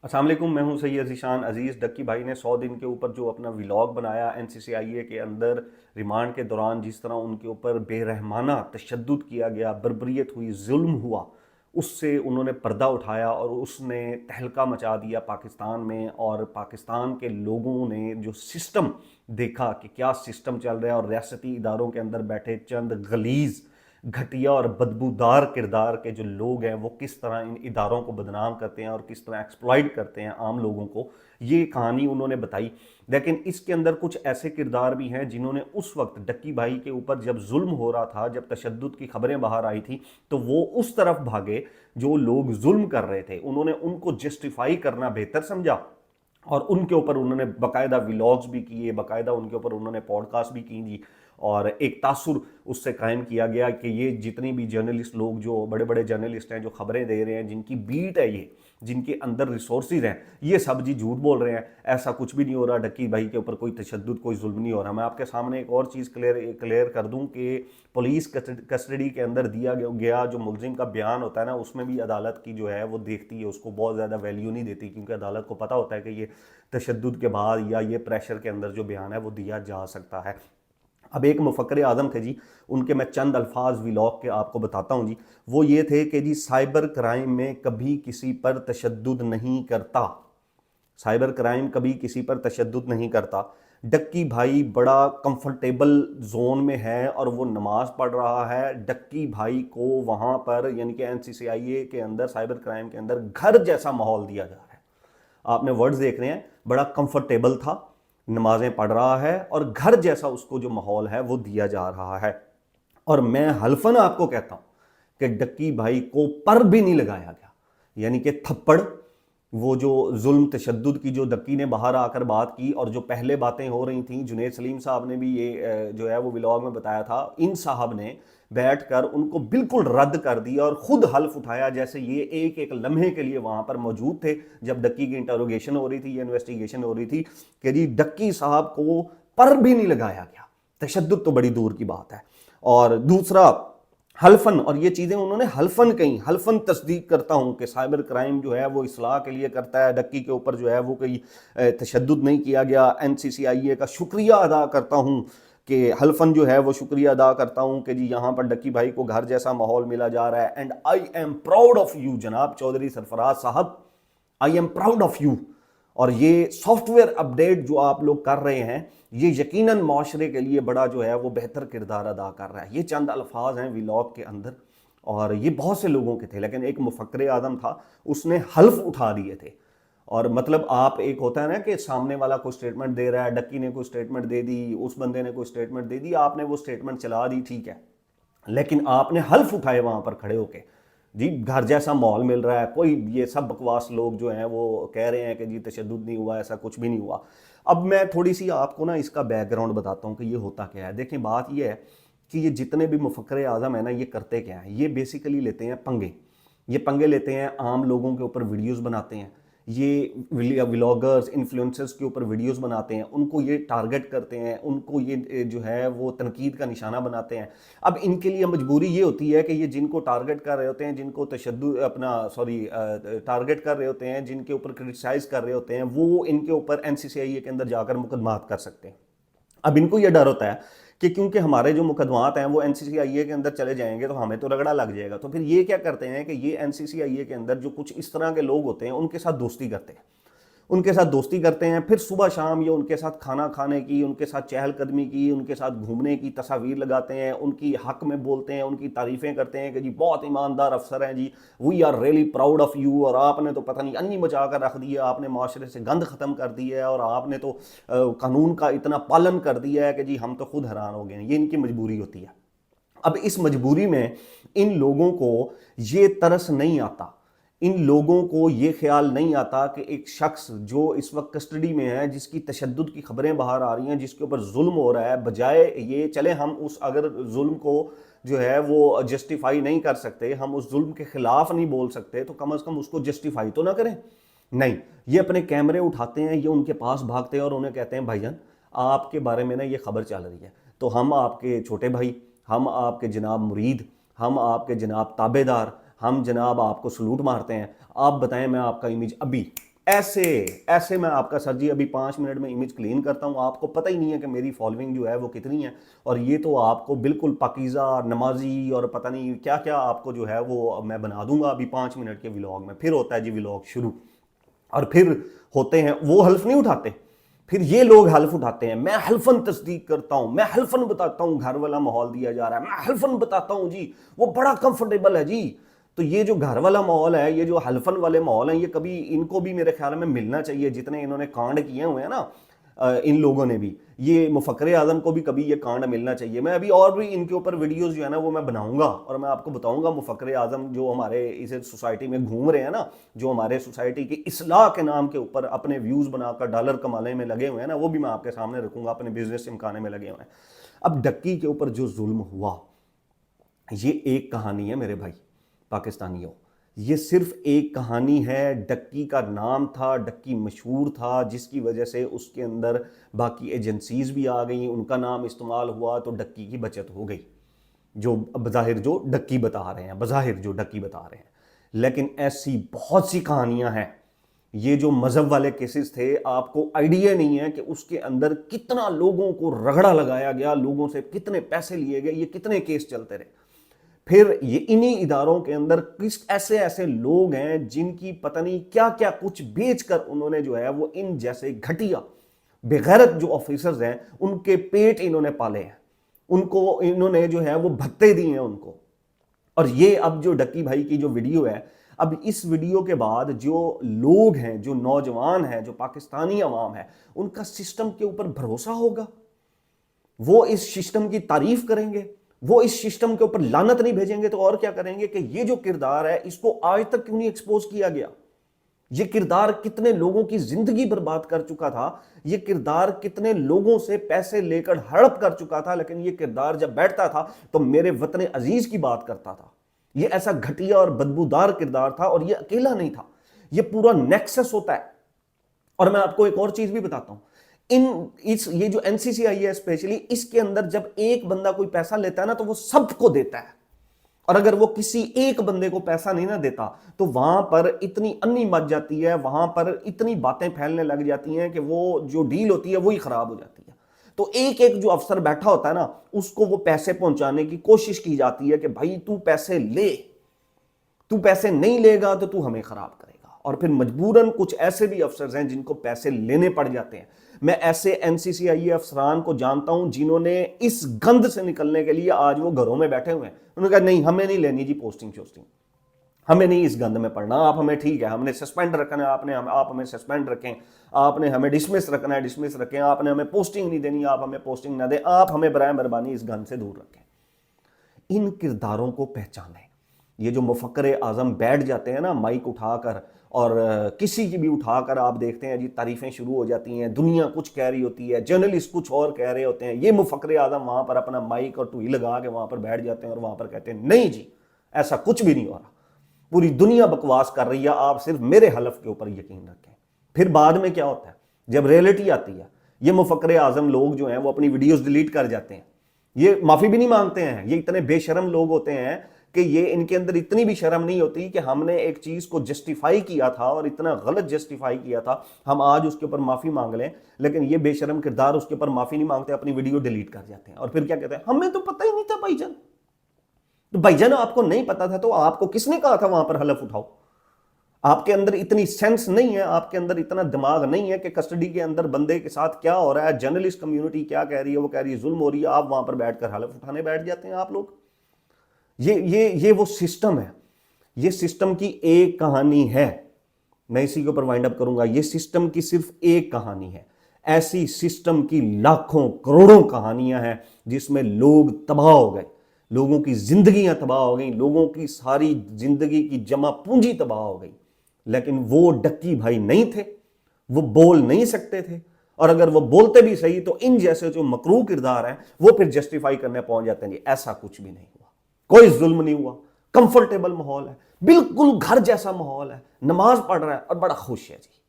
السلام علیکم، میں ہوں سید ذیشان عزیز۔ ڈکی بھائی نے 100 دن کے اوپر جو اپنا ولاگ بنایا این سی سی آئی اے کے اندر ریمانڈ کے دوران، جس طرح ان کے اوپر بے رحمانہ تشدد کیا گیا، بربریت ہوئی، ظلم ہوا، اس سے انہوں نے پردہ اٹھایا اور اس نے تہلکہ مچا دیا پاکستان میں، اور پاکستان کے لوگوں نے جو سسٹم دیکھا کہ کیا سسٹم چل رہا ہے، اور ریاستی اداروں کے اندر بیٹھے چند غلیظ، گھٹیا اور بدبودار کردار کے جو لوگ ہیں وہ کس طرح ان اداروں کو بدنام کرتے ہیں اور کس طرح ایکسپلائٹ کرتے ہیں عام لوگوں کو، یہ کہانی انہوں نے بتائی۔ لیکن اس کے اندر کچھ ایسے کردار بھی ہیں جنہوں نے اس وقت ڈکی بھائی کے اوپر جب ظلم ہو رہا تھا، جب تشدد کی خبریں باہر آئی تھی، تو وہ اس طرف بھاگے جو لوگ ظلم کر رہے تھے، انہوں نے ان کو جسٹیفائی کرنا بہتر سمجھا، اور ان کے اوپر انہوں نے باقاعدہ ولاگز بھی کیے، باقاعدہ ان کے اوپر انہوں نے پوڈ کاسٹ بھی کی جی، اور ایک تاثر اس سے قائم کیا گیا کہ یہ جتنی بھی جرنلسٹ لوگ، جو بڑے بڑے جرنلسٹ ہیں، جو خبریں دے رہے ہیں، جن کی بیٹ ہے، یہ جن کے اندر ریسورسز ہیں، یہ سب جی جھوٹ بول رہے ہیں، ایسا کچھ بھی نہیں ہو رہا، ڈکی بھائی کے اوپر کوئی تشدد، کوئی ظلم نہیں ہو رہا۔ میں آپ کے سامنے ایک اور چیز کلیئر کر دوں کہ پولیس کسٹڈی کے اندر دیا گیا جو ملزم کا بیان ہوتا ہے نا، اس میں بھی عدالت کی جو ہے وہ دیکھتی ہے، اس کو بہت زیادہ ویلیو نہیں دیتی، کیونکہ عدالت کو پتہ ہوتا ہے کہ یہ تشدد کے بعد یا یہ پریشر کے اندر جو بیان ہے وہ دیا جا سکتا ہے۔ اب ایک مفکر اعظم تھے جی، ان کے میں چند الفاظ ولاگ کے آپ کو بتاتا ہوں جی۔ وہ یہ تھے کہ جی سائبر کرائم میں کبھی کسی پر تشدد نہیں کرتا، سائبر کرائم کبھی کسی پر تشدد نہیں کرتا۔ ڈکی بھائی بڑا کمفرٹیبل زون میں ہے اور وہ نماز پڑھ رہا ہے۔ ڈکی بھائی کو وہاں پر یعنی کہ این سی سی آئی اے کے اندر، سائبر کرائم کے اندر گھر جیسا ماحول دیا جا رہا ہے۔ آپ نے ورڈز دیکھ رہے ہیں، بڑا کمفرٹیبل تھا، نمازیں پڑھ رہا ہے، اور گھر جیسا اس کو جو ماحول ہے وہ دیا جا رہا ہے۔ اور میں حلفاً آپ کو کہتا ہوں کہ ڈکی بھائی کو پر بھی نہیں لگایا گیا، یعنی کہ تھپڑ، وہ جو ظلم تشدد کی جو ڈکی نے باہر آ کر بات کی، اور جو پہلے باتیں ہو رہی تھیں، جنید سلیم صاحب نے بھی یہ جو ہے وہ ولاگ میں بتایا تھا، ان صاحب نے بیٹھ کر ان کو بالکل رد کر دیا اور خود حلف اٹھایا جیسے یہ ایک ایک لمحے کے لیے وہاں پر موجود تھے جب ڈکی کی انٹروگیشن ہو رہی تھی یا انویسٹیگیشن ہو رہی تھی، کہ جی ڈکی صاحب کو پر بھی نہیں لگایا گیا، تشدد تو بڑی دور کی بات ہے۔ اور دوسرا حلفن، اور یہ چیزیں انہوں نے حلفن کہیں، حلفن تصدیق کرتا ہوں کہ سائبر کرائم جو ہے وہ اصلاح کے لیے کرتا ہے، ڈکی کے اوپر جو ہے وہ کوئی تشدد نہیں کیا گیا۔ این سی سی آئی اے کا شکریہ ادا کرتا ہوں کہ حلفن جو ہے وہ شکریہ ادا کرتا ہوں کہ جی یہاں پر ڈکی بھائی کو گھر جیسا ماحول ملا جا رہا ہے۔ And I am proud of you جناب چودھری سرفراز صاحب، I am proud of you. اور یہ سافٹ ویئر اپڈیٹ جو آپ لوگ کر رہے ہیں، یہ یقیناً معاشرے کے لیے بڑا جو ہے وہ بہتر کردار ادا کر رہا ہے۔ یہ چند الفاظ ہیں ولاگ کے اندر، اور یہ بہت سے لوگوں کے تھے، لیکن ایک مفکر اعظم تھا، اس نے حلف اٹھا دیے تھے۔ اور مطلب آپ ایک ہوتا ہے نا کہ سامنے والا کوئی سٹیٹمنٹ دے رہا ہے، ڈکی نے کوئی سٹیٹمنٹ دے دی، اس بندے نے کوئی سٹیٹمنٹ دے دی، آپ نے وہ سٹیٹمنٹ چلا دی، ٹھیک ہے، لیکن آپ نے حلف اٹھائے وہاں پر کھڑے ہو کے، جی گھر جیسا ماحول مل رہا ہے، کوئی یہ سب بکواس لوگ جو ہیں وہ کہہ رہے ہیں کہ جی تشدد نہیں ہوا، ایسا کچھ بھی نہیں ہوا۔ اب میں تھوڑی سی آپ کو نا اس کا بیک گراؤنڈ بتاتا ہوں کہ یہ ہوتا کیا ہے۔ دیکھیں بات یہ ہے کہ یہ جتنے بھی مفکر اعظم ہیں نا، یہ کرتے کیا ہیں، یہ بیسیکلی لیتے ہیں پنگے، یہ پنگے لیتے ہیں، عام لوگوں کے اوپر ویڈیوز بناتے ہیں، یہ ولاگرز انفلوئنسرز کے اوپر ویڈیوز بناتے ہیں، ان کو یہ ٹارگٹ کرتے ہیں، ان کو یہ جو ہے وہ تنقید کا نشانہ بناتے ہیں۔ اب ان کے لیے مجبوری یہ ہوتی ہے کہ یہ جن کو ٹارگٹ کر رہے ہوتے ہیں، جن کو ٹارگٹ کر رہے ہوتے ہیں، جن کے اوپر کرٹیسائز کر رہے ہوتے ہیں، وہ ان کے اوپر این سی سی آئی اے کے اندر جا کر مقدمات کر سکتے ہیں۔ اب ان کو یہ ڈر ہوتا ہے کہ کیونکہ ہمارے جو مقدمات ہیں وہ این سی سی آئی اے کے اندر چلے جائیں گے تو ہمیں تو رگڑا لگ جائے گا، تو پھر یہ کیا کرتے ہیں کہ یہ این سی سی آئی اے کے اندر جو کچھ اس طرح کے لوگ ہوتے ہیں ان کے ساتھ دوستی کرتے ہیں، ان کے ساتھ دوستی کرتے ہیں، پھر صبح شام یہ ان کے ساتھ کھانا کھانے کی، ان کے ساتھ چہل قدمی کی، ان کے ساتھ گھومنے کی تصاویر لگاتے ہیں، ان کی حق میں بولتے ہیں، ان کی تعریفیں کرتے ہیں کہ جی بہت ایماندار افسر ہیں جی، we are really proud of you, اور آپ نے تو پتہ نہیں انی مچا کر رکھ دیا، آپ نے معاشرے سے گند ختم کر دی ہے، اور آپ نے تو قانون کا اتنا پالن کر دیا ہے کہ جی ہم تو خود حیران ہو گئے ہیں۔ یہ ان کی مجبوری ہوتی ہے۔ اب اس مجبوری میں ان لوگوں کو یہ ترس نہیں آتا، ان لوگوں کو یہ خیال نہیں آتا کہ ایک شخص جو اس وقت کسٹڈی میں ہے، جس کی تشدد کی خبریں باہر آ رہی ہیں، جس کے اوپر ظلم ہو رہا ہے، بجائے یہ چلے ہم اس اگر ظلم کو جو ہے وہ جسٹیفائی نہیں کر سکتے، ہم اس ظلم کے خلاف نہیں بول سکتے، تو کم از کم اس کو جسٹیفائی تو نہ کریں۔ نہیں، یہ اپنے کیمرے اٹھاتے ہیں، یہ ان کے پاس بھاگتے ہیں اور انہیں کہتے ہیں بھائی جان آپ کے بارے میں نا یہ خبر چل رہی ہے، تو ہم آپ کے چھوٹے بھائی، ہم آپ کے جناب مرید، ہم آپ کے جناب تابع دار، ہم جناب آپ کو سلوٹ مارتے ہیں، آپ بتائیں میں آپ کا امیج ابھی ایسے میں آپ کا سر جی ابھی 5 منٹ میں امیج کلین کرتا ہوں، آپ کو پتہ ہی نہیں ہے کہ میری فالوئنگ جو ہے وہ کتنی ہے، اور یہ تو آپ کو بالکل پاکیزہ نمازی اور پتہ نہیں کیا کیا آپ کو جو ہے وہ میں بنا دوں گا ابھی 5 منٹ کے ولاگ میں. پھر ہوتا ہے جی ولاگ شروع، اور پھر ہوتے ہیں وہ حلف نہیں اٹھاتے، پھر یہ لوگ حلف اٹھاتے ہیں، میں حلفاً تصدیق کرتا ہوں، میں حلفاً بتاتا ہوں گھر والا ماحول دیا جا رہا ہے، میں حلفاً بتاتا ہوں جی وہ بڑا کمفرٹیبل ہے جی. تو یہ جو گھر والا ماحول ہے، یہ جو حلفاً والے ماحول ہیں، یہ کبھی ان کو بھی میرے خیال میں ملنا چاہیے، جتنے انہوں نے کانڈ کیے ہوئے ہیں نا ان لوگوں نے بھی، یہ مفکر اعظم کو بھی کبھی یہ کانڈ ملنا چاہیے. میں ابھی اور بھی ان کے اوپر ویڈیوز جو ہے نا وہ میں بناؤں گا، اور میں آپ کو بتاؤں گا مفکر اعظم جو ہمارے اس سوسائٹی میں گھوم رہے ہیں نا، جو ہمارے سوسائٹی کی اصلاح کے نام کے اوپر اپنے ویوز بنا کر ڈالر کمانے میں لگے ہوئے ہیں نا، وہ بھی میں آپ کے سامنے رکھوں گا، اپنے بزنس چمکانے میں لگے ہوئے ہیں. اب ڈکی کے اوپر جو ظلم ہوا، یہ ایک کہانی ہے میرے بھائی پاکستانیوں، یہ صرف ایک کہانی ہے. ڈکی کا نام تھا، ڈکی مشہور تھا، جس کی وجہ سے اس کے اندر باقی ایجنسیز بھی آ گئیں، ان کا نام استعمال ہوا تو ڈکی کی بچت ہو گئی، جو بظاہر جو ڈکی بتا رہے ہیں. لیکن ایسی بہت سی کہانیاں ہیں. یہ جو مذہب والے کیسز تھے، آپ کو آئیڈیا نہیں ہے کہ اس کے اندر کتنا لوگوں کو رگڑا لگایا گیا، لوگوں سے کتنے پیسے لیے گئے، یہ کتنے کیس چلتے رہے. پھر یہ انہی اداروں کے اندر ایسے لوگ ہیں جن کی پتہ نہیں کیا کیا کچھ بیچ کر انہوں نے جو ہے وہ ان جیسے گھٹیا بغیرت جو آفیسرز ہیں ان کے پیٹ انہوں نے پالے ہیں، ان کو انہوں نے جو ہے وہ بھتے دی ہیں ان کو. اور یہ اب جو ڈکی بھائی کی جو ویڈیو ہے، اب اس ویڈیو کے بعد جو لوگ ہیں، جو نوجوان ہیں، جو پاکستانی عوام ہے، ان کا سسٹم کے اوپر بھروسہ ہوگا، وہ اس سسٹم کی تعریف کریں گے، وہ اس سسٹم کے اوپر لعنت نہیں بھیجیں گے تو اور کیا کریں گے کہ یہ جو کردار ہے اس کو آج تک کیوں نہیں ایکسپوز کیا گیا. یہ کردار کتنے لوگوں کی زندگی برباد کر چکا تھا، یہ کردار کتنے لوگوں سے پیسے لے کر ہڑپ کر چکا تھا، لیکن یہ کردار جب بیٹھتا تھا تو میرے وطن عزیز کی بات کرتا تھا. یہ ایسا گھٹیا اور بدبودار کردار تھا، اور یہ اکیلا نہیں تھا، یہ پورا نیکسس ہوتا ہے. اور میں آپ کو ایک اور چیز بھی بتاتا ہوں، یہ جو این سی سی آئی ہے اسپیشلی، اس کے اندر جب ایک بندہ کوئی پیسہ لیتا ہے نا تو وہ سب کو دیتا ہے، اور اگر وہ کسی ایک بندے کو پیسہ نہیں نہ دیتا تو وہاں پر اتنی انی مچ جاتی ہے، وہاں پر اتنی باتیں پھیلنے لگ جاتی ہیں کہ وہ جو ڈیل ہوتی ہے وہی خراب ہو جاتی ہے. تو ایک جو افسر بیٹھا ہوتا ہے نا، اس کو وہ پیسے پہنچانے کی کوشش کی جاتی ہے کہ بھائی تو پیسے لے، تو پیسے نہیں لے گا تو تو ہمیں خراب کرے گا. اور پھر مجبوراً کچھ ایسے بھی افسرز ہیں جن کو پیسے لینے پڑ جاتے ہیں. میں ایسے این سی سی آئی افسران کو جانتا ہوں جنہوں نے اس گند سے نکلنے کے لیے آج وہ گھروں میں بیٹھے ہوئے ہیں. انہوں نے کہا نہیں، ہمیں نہیں لینی جی پوسٹنگ، ہمیں نہیں اس گند میں پڑھنا، آپ ہمیں ٹھیک ہے، ہم نے سسپینڈ رکھنا ہے، آپ ہمیں سسپینڈ رکھیں، آپ نے ہمیں ڈسمس رکھنا ہے ڈسمس رکھیں، آپ نے ہمیں پوسٹنگ نہیں دینی، آپ ہمیں پوسٹنگ نہ دیں، آپ ہمیں برائے مہربانی اس گند سے دور رکھیں. ان کرداروں کو پہچانیں. یہ جو مفکر اعظم بیٹھ جاتے ہیں نا مائک اٹھا کر، اور کسی کی بھی اٹھا کر آپ دیکھتے ہیں جی تعریفیں شروع ہو جاتی ہیں، دنیا کچھ کہہ رہی ہوتی ہے، جرنلسٹ کچھ اور کہہ رہے ہوتے ہیں، یہ مفکر اعظم وہاں پر اپنا مائک اور ٹوئی لگا کے وہاں پر بیٹھ جاتے ہیں اور وہاں پر کہتے ہیں نہیں جی ایسا کچھ بھی نہیں ہو رہا، پوری دنیا بکواس کر رہی ہے، آپ صرف میرے حلف کے اوپر یقین رکھیں. پھر بعد میں کیا ہوتا ہے جب ریئلٹی آتی ہے، یہ مفکر اعظم لوگ جو ہیں وہ اپنی ویڈیوز ڈیلیٹ کر جاتے ہیں، یہ معافی بھی نہیں مانگتے ہیں. یہ اتنے بے شرم لوگ ہوتے ہیں کہ یہ ان کے اندر اتنی بھی شرم نہیں ہوتی کہ ہم نے ایک چیز کو جسٹیفائی کیا تھا اور اتنا غلط جسٹیفائی کیا تھا، ہم آج اس کے اوپر معافی مانگ لیں. لیکن یہ بے شرم کردار اس کے اوپر معافی نہیں مانگتے، اپنی ویڈیو ڈیلیٹ کر جاتے ہیں. اور پھر کیا کہتے ہیں، ہمیں تو پتہ ہی نہیں تھا بھائی جان. تو بھائی جان آپ کو نہیں پتا تھا تو آپ کو کس نے کہا تھا وہاں پر حلف اٹھاؤ؟ آپ کے اندر اتنی سینس نہیں ہے، آپ کے اندر اتنا دماغ نہیں ہے کہ کسٹڈی کے اندر بندے کے ساتھ کیا ہو رہا ہے، جرنلسٹ کمیونٹی کیا کہہ رہی ہے، وہ کہہ رہی ہے ظلم ہو رہی ہے، آپ وہاں پر بیٹھ کر حلف اٹھانے بیٹھ جاتے ہیں آپ لوگ. یہ وہ سسٹم ہے، یہ سسٹم کی ایک کہانی ہے. میں اسی کے اوپر وائنڈ اپ کروں گا. یہ سسٹم کی صرف ایک کہانی ہے، ایسی سسٹم کی لاکھوں کروڑوں کہانیاں ہیں جس میں لوگ تباہ ہو گئے، لوگوں کی زندگیاں تباہ ہو گئیں، لوگوں کی ساری زندگی کی جمع پونجی تباہ ہو گئی. لیکن وہ ڈکی بھائی نہیں تھے، وہ بول نہیں سکتے تھے، اور اگر وہ بولتے بھی صحیح تو ان جیسے جو مکروہ کردار ہیں وہ پھر جسٹیفائی کرنے پہنچ جاتے ہیں. ایسا کچھ بھی نہیں ہوا، کوئی ظلم نہیں ہوا، کمفرٹیبل ماحول ہے، بالکل گھر جیسا ماحول ہے، نماز پڑھ رہا ہے اور بڑا خوش ہے جی.